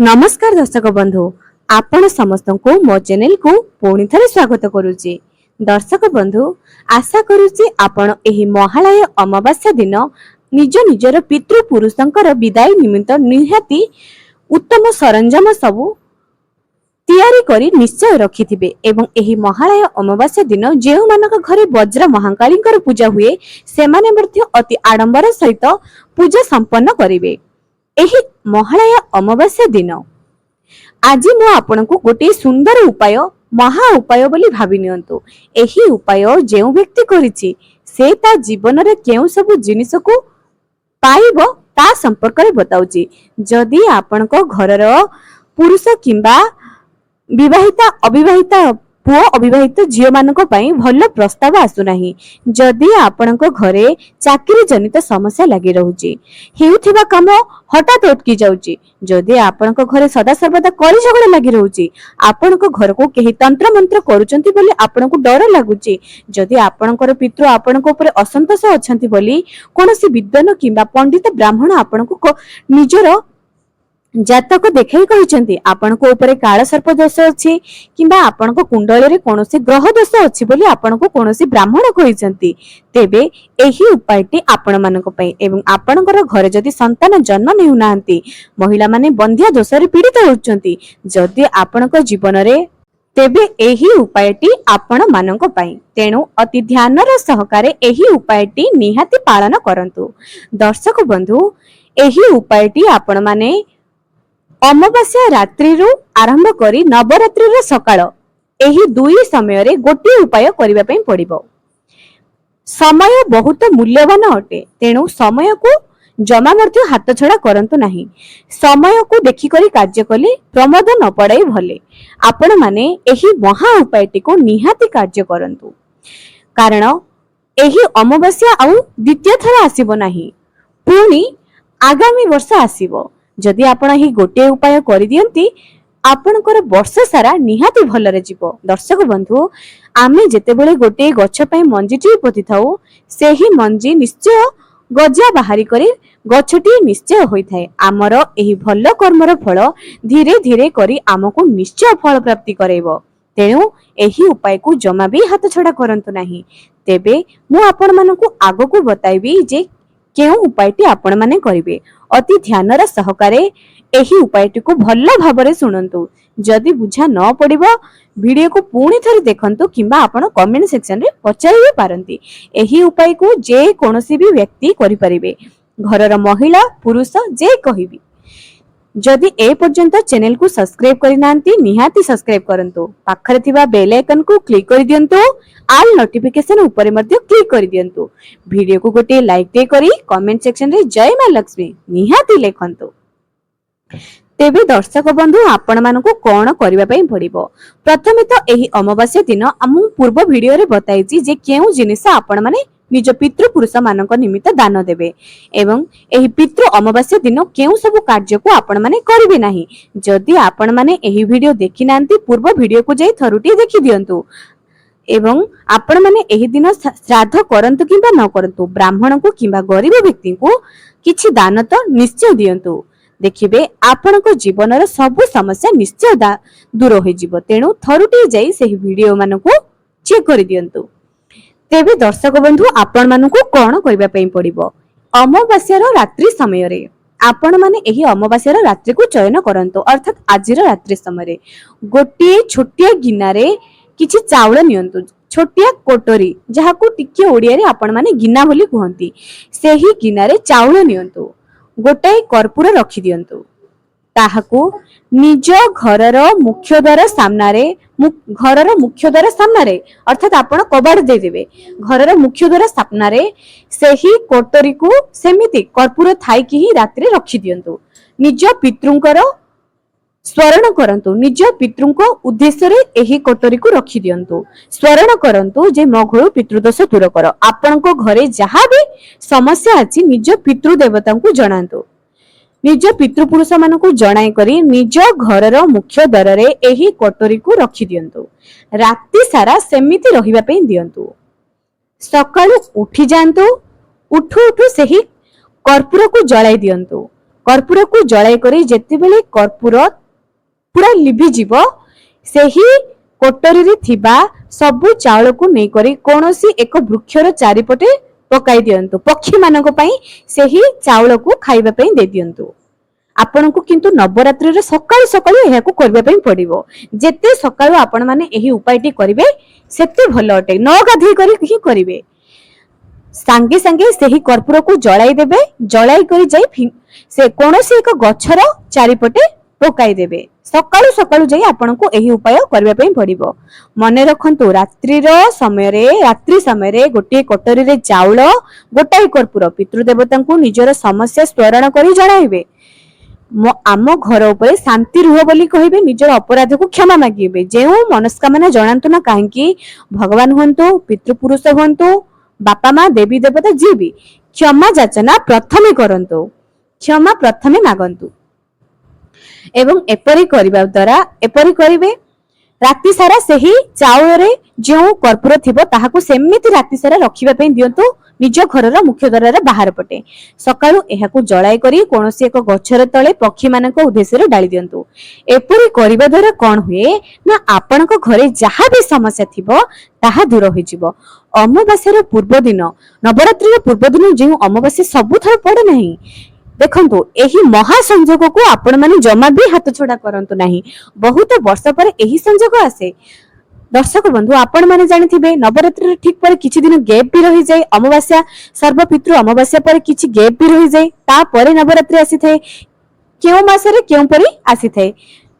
नमस्कार दर्शक बंधु आपण समस्त को मो चैनल को पुणी थे स्वागत करुच्ची। दर्शक बंधु आशा करुच्ची आपण एही महालय अमावास्या दिन निज निजर पितृपुरुषंकर विदाई निमित्त निहाती उत्तम सरंजाम सबु तैयारी करी निश्चय रखिथिबे एवं एही महालय अमावास्या दिन जेउ मानक घरे वज्र महाकालींकर पूजा हुए सेमाने मध्य अति आडंबर सहित पूजा संपन्न करिवे। एही महालय अमावास्या दिन आज मु आपनकु गोटे सुंदर उपाय महा उपाय बोली भाबी नियंतु। एही उपाय जेउ व्यक्ति करिछि से ता जीवन रे केउ सब जिनिस को पाइबो ता संपर्क रे बताउछि। जदि आपनको घरर पुरुष किंबा विवाहिता अविवाहिता पुओ अविवाहित झियो मानक पई भल प्रस्ताव आसु नाही, जदि आपनको घरे चाकरी जनित समस्या लागि रहउची, हेउथिबा काम हठात अटकी जाउची, जदि आपनको घरे सदा सर्वदा कली झगड़ा लागि रहउची, आपनको घर को केही तंत्र मंत्र करूचंती बोली आपनको डर लागुची, जदि आपनकर पितृ आपनको ऊपर असंतोष अछंती बोली कोनोसी विद्वान किंबा पंडित ब्राह्मण आपनको निजर जातक देखाई कहिसंती आपनको ऊपर काल सर्प दोष अछि किंबा आपनको कुंडली रे कोनोसी ग्रह दोष अछि बोली आपनको कोनोसी ब्राह्मण कहिसंती, तेबे एही उपायटी आपण मानक पई एवं आपनकर घरे जदि संतान जन्म नेउ नांती, महिला माने बंध्या दोष रे पीड़ित होउचंती, जदि आपनक जीवन रे तेबे एही उपायटी आपण मानक पई। तेणु अति ध्यानर सहकारे एही उपायटी निहाती पालन करंतु। दर्शक बंधु एही उपायटी आपण माने अमावास्या रात्रि रु आरंभ करी नवरात्रि रे सकाळ एही दुई समय रे गोटे उपाय करिबा पई पड़िबो। समय बहुत मूल्यवान अटे, तेणु समय को जमा मध्य हाथ छड़ा करंतु नाही। समय को देखि करी कार्य कले प्रमाद न पड़ाई भले। आपण माने एही महा उपायटी को निहाती कार्य करंतु, कारण एही अमावास्या आउ द्वितीय थर आसीबो नाही, पुनी आगामी वर्ष आसीबो। जदि आपण ही गोटे उपाय करि दियंती आपनकर वर्ष सारा निहाती भलरे जीवो। दर्शक बंधु आमे जेते बेले गोटे गछ पई मंजीटी पोति थाउ, सेही मंजी निश्चय गजा बाहरी करी गछटी निश्चय होई थाए। आमर एही भल कर्मर फल धीरे धीरे करी आमको निश्चय फल प्राप्ति करेबो। तेणु एही उपाय को जमा भी हाथ छड़ा करंतु नाही। तेबे मु आपण मानकु आगो को बताइबी जे केउ उपायटी आपण माने करिवे। अति ध्यानर सहकारे एही उपायटी को भल भाबरे सुनंतु। जदि बुझा न पड़िबो वीडियो को पुणी थरी देखंतु किंबा आपण कमेंट सेक्शन रे पचारि पारंती। एही उपाय को जे कोनोसी भी व्यक्ति करि परिबे, घरर महिला पुरुष जे कहिबी। जदि ए पर्यंत चैनल को सब्सक्राइब करि नांती निहाती सब्सक्राइब करंतु। पाखरे थिबा बेल आइकन को क्लिक करि दियंतु। आल नोटिफिकेशन ऊपर मध्ये क्लिक करि दियंतु। वीडियो को गोटे लाइक दे करी कमेंट सेक्शन रे जय मां लक्ष्मी निहाती लेखंतु। तेबे दर्शक बंधु आपण मानको कोन करिबा पई पड़िबो। प्रथमे तो एही अमावास्या दिन हम पूर्व वीडियो रे बताइछि जे केउ जिनिस आपण माने निज पितृ पुरुष मानक निमित्त दान देबे एवं एही पितृ अमावास्या दिन केउ सब कार्य को आपण माने करिवे नाही। जदि आपण माने एही वीडियो देखि नांती पूर्व वीडियो को जाई थरुटी देखि दियंतु एवं आपण माने एही दिन श्राद्ध करंतु किंबा न करंतु, ब्राह्मण को किंबा गरीब व्यक्ति को किछि दान तो निश्चय दियंतु। देखिबे आपनको जीवन रो सब समस्या निश्चय दूर होई जिवो। तेणु थरुटी जाई सेही वीडियो मानको चेक करि दियंतु। तेबे दर्शक बंधु आपण मानकु कोन करिबा पई पड़िबो। अमावास्या रो रात्रि समय रे आपण माने एही अमावास्या रो रात्रि को चयन करंतु, अर्थात आजि रो रात्रि समय रे गोटे छोटिया गिना रे किछि चावल नियंतु। छोटिया कोटरी जहा को टिके ओडिया रे आपण माने गिना बोली कहंती, सेही गिना रे चावल नियंतु। गोटे कर्पूर रखि दियंतु। ताहाकू निज घरर मुख्य द्वार सामने अर्थात आपण कबाड़ दे देबे। घरर मुख्य द्वार सामने सेही कोटरी को सेमिति कर्पूर थाई कि ही रात्रि रखि दियंतु। निज पितृंकर स्मरण करंतु। निज पितृंको उद्देश्य रे एही कोटरी को रखि दियंतु। स्मरण करंतु जे मो घरो पितृदोष दूर कर। आपनको घरे जहा भी समस्या अछि निज पितृ देवता को जणांतु। निज पितृपुरुष मान को जणाई करी निज घरर मुख्य द्वार रे एही कोटरी को रखि दियंतु। राति सारा सेमिति रहिबा पई दियंतु। सकाळु उठी जांतु। उठु उठु सेही कर्पूर को जळाई दियंतु। कर्पूर को जलाई करी जेतेबेले कर्पूर पूरा लिभि जीव सेही कोटरी रे थिबा सबु चाउल को नै करी कोनोसी एक वृक्षर चारिपटे पकाई दियंतु पक्षी मानक पई सेही चाउल को खाइबा पई दे दियंतु। आपनको किंतु नवरात्रि रे सकाळ सकाळ एहा को करबा पई पड़िबो जेते सकाळ आपण माने एही उपायटी करिवे सेते भलो अटे न गाधी करी कि करिवे सांगे सांगे सेही कर्पूर को जलाई देबे जलाई करी जाई से कोनोसी एक गछर चारिपटे पकाई देबे सकाळु सकाळु जाई आपनको एही उपाय करबा पई पड़िबो। मने रखंतु रात्रि समय रे गोटे कोटरी रे चाउल गोटाई कर्पूर पितृदेवता को निजर समस्या स्मरण करी जणाइबे आम घर उपरे शांति रुह बोली कहिबे निजर अपराध को क्षमा मागिबे जे मनस्कामना जणांतु ना काहेकि भगवान हुंतु पितृपुरुष हुंतु बापा माँ देवी देवता जी भी क्षमा जाचना प्रथमे करंतु क्षमा प्रथमे मागंतु एवं एपरी करिबा द्वारा एपरी करिवे राति सारा सेही चाउल रे जो कर्पूर थिबो ताहाको सेमिति राति सारा रखिबा पई दियंतु निज घरर मुख्य द्वार बाहर पटे सकाळु एहाकु जळाई करी कोनोसी एक गछर तळे पक्षी मानक उद्देश्य रे डाली दियंतु। एपरी करिबा द्वारा कोन हुए ना आपनक घरे जहा भी समस्या थिबो ताहा दूर होई जिवो। अमावास्यार पूर्व दिन नवरात्रि पूर्व दिन जे अमावास्या सबु थर पड़े नहीं देखंतु एही महासंजोग को आपण माने जमा भी हाथ छोड़ा करंतु नहीं बहुत वर्ष पर एही संजोग आसे। दर्शक बंधु आपण माने जानिथिबे नवरात्रि ठीक पर किछि दिन गैप भी रही जाय अमावास्या सर्वपितृ अमावास्या पर किछि गैप भी रही जाय ता परे नवरात्रि आसी थाए केउ मासरे केउ परी आसी थाए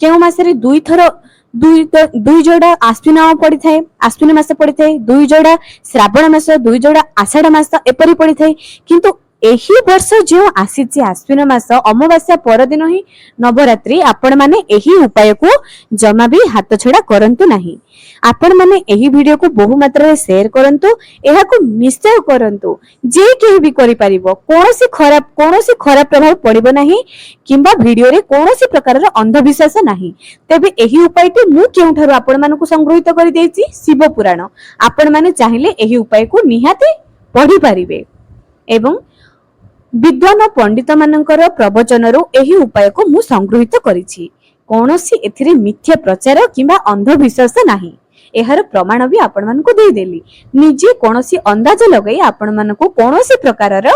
केउ मासरे दुई जोड़ा आश्विन पड़ी थाए आश्विन मास पड़ी थाए दुई जोड़ा श्रावण मास दुई जोड़ा आषाढ़ मास एपरी पड़ी थाए किंतु एही वर्ष जो आसीची आश्विन मास अमावास्या पर दिन ही नवरात्रि आपण माने एही उपाय को जमा भी हाथ छड़ा करंतु नहीं। आपण माने एही वीडियो को बहु मात्रा रे शेयर करंतु एहा को निश्चय करंतु जे केही भी करि परिबो कोनोसी खराब प्रभाव पड़िबो नाही किंबा वीडियो रे कोनोसी प्रकार रो अंधविश्वास नाही। तबे एही उपायटी मु केउठारु आपण मानकु संग्रहित करि देछि शिव पुराण आपण माने चाहिले एही उपाय को निहाती पढि परिबे एवं विद्वान पंडित मानकर प्रवचन एही उपाय को मु संग्रहित करिछि कोनोसी एथिरे मिथ्या प्रचार किंबा अंधविश्वास नाही एहार प्रमाण भी आपण मानकु देई देली निजे कोनोसी अंदाज लगाई आपण मानकु कोनोसी प्रकार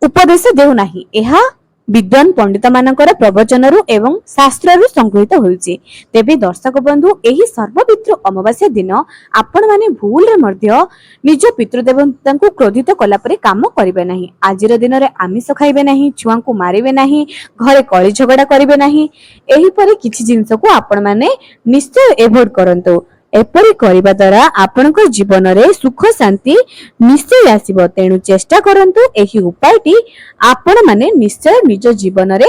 उपदेश देउ नाही एहा विद्वान पंडित मानकर प्रवचन एवं शास्त्र संग्रहित होइछि। तेबे दर्शक बंधु एही सर्वपितृ अमावास्या दिन आपण माने भूल रे मध्य निज पितृदेवता को क्रोधित कला परे काम करिवे नाही। आजिर दिन रे आमिष खाइबे नाही छुआ को मारिबे नाही घरे कଳି झगड़ा करिवे नाही एही परे किछि जिंस को आपण माने निश्चय एवॉइड करंतु। एपरी करिबा द्वारा आपनक जीवन रे सुख शांति निश्चय आसीबो तेनु चेष्टा करंतु एही उपायटी आपण माने निश्चय निज जीवन रे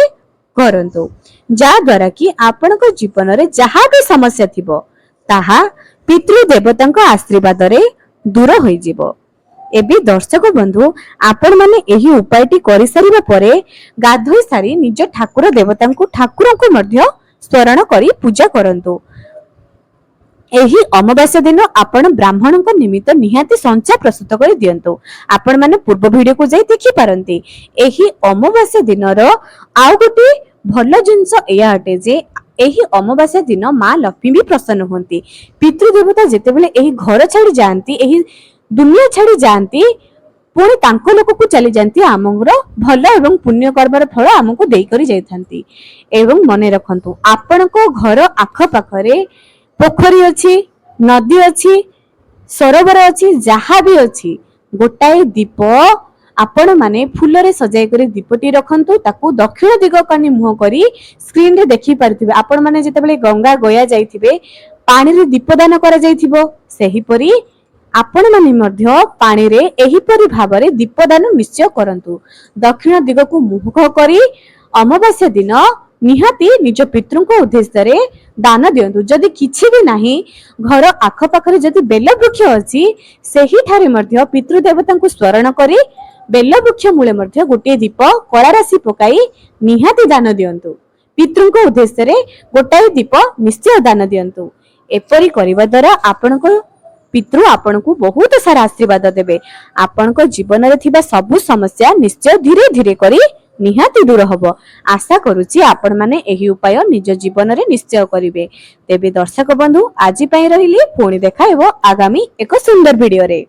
करंतु जा द्वारा कि आपनक जीवन रे जहा भी समस्या थिबो ताहा पितृ देवतांक आशीर्वाद रे दूर होई जिवो। एबे दर्शक बंधु आपण माने एही उपायटी करि सारिबा परे गाधोई सारी निज ठाकुर देवतांक ठाकुर को मध्य स्मरण करी पूजा करंतु। एही अमावास्या दिन आपण ब्राह्मण निमित्त निहाती संचा प्रस्तुत कर दियंतु। आपण माने पूर्व वीडियो को जाई देखि पारंती। एही अमावास्या दिन रो आउ गोटे भलो जिंस एया हटे जे एही अमावास्या दिन मां लक्ष्मी भी प्रसन्न होंती। पितृ देवता जेतेबेले एही घर छाड़ी जांती एही दुनिया छाड़ी जांती पुणी तांको लोक को चली जांती आमर भलो एवं पुण्य कर्मर फल आमको देई करी जाइथांती। एवं मने रखंतु आपनको घर आख पाखरे पोखरी अच्छी नदी अच्छी सरोवर अच्छी जहा भी अच्छी गोटाए दीप आपण माने फूल रे सजाई करी दीपटी रखंतु ताकू दक्षिण दिग कनी मुह करी स्क्रीन रे देखि पारथिबे। आपण माने जेतेबेले गंगा गया जाइथिबे पानी रे दीपदान करा जाइथिबो सेही परी आपण माने मध्य पानी रे एही परी भाबरे दीपदान निश्चय करंतु। दक्षिण दिग को मुह करी अमावास्या दिन निहाती निज पितृंको उद्देश्य रे दान दियंतु। जदि किछि भी नाही घर आख पाखरे जदि बेल वृक्ष अछि सेही ठारे मध्य पितृ देवतांको स्मरण करी बेल वृक्ष मूले मध्य गोटे दीप कला राशि पकाई निहाती दान दियंतु। पितृंको उद्देश्य रे गोटाए दीप निश्चय दान दियंतु। एपरी करिबा द्वारा आपनको पितृ आपनको बहुत सारा आशीर्वाद देबे। आपनको जीवन रे थिबा सब समस्या निश्चय धीरे धीरे करी ନିହାତି ଦୂର ହବ। ଆଶା କରୁଛି ଆପଣମାନେ ଏହି ଉପାୟ ନିଜ ଜୀବନରେ ନିଶ୍ଚୟ କରିବେ। ତେବେ ଦର୍ଶକ ବନ୍ଧୁ ଆଜି ପାଇଁ ରହିଲି, ପୁଣି ଦେଖା ହେବ ଆଗାମୀ ଏକ ସୁନ୍ଦର ଭିଡିଓରେ।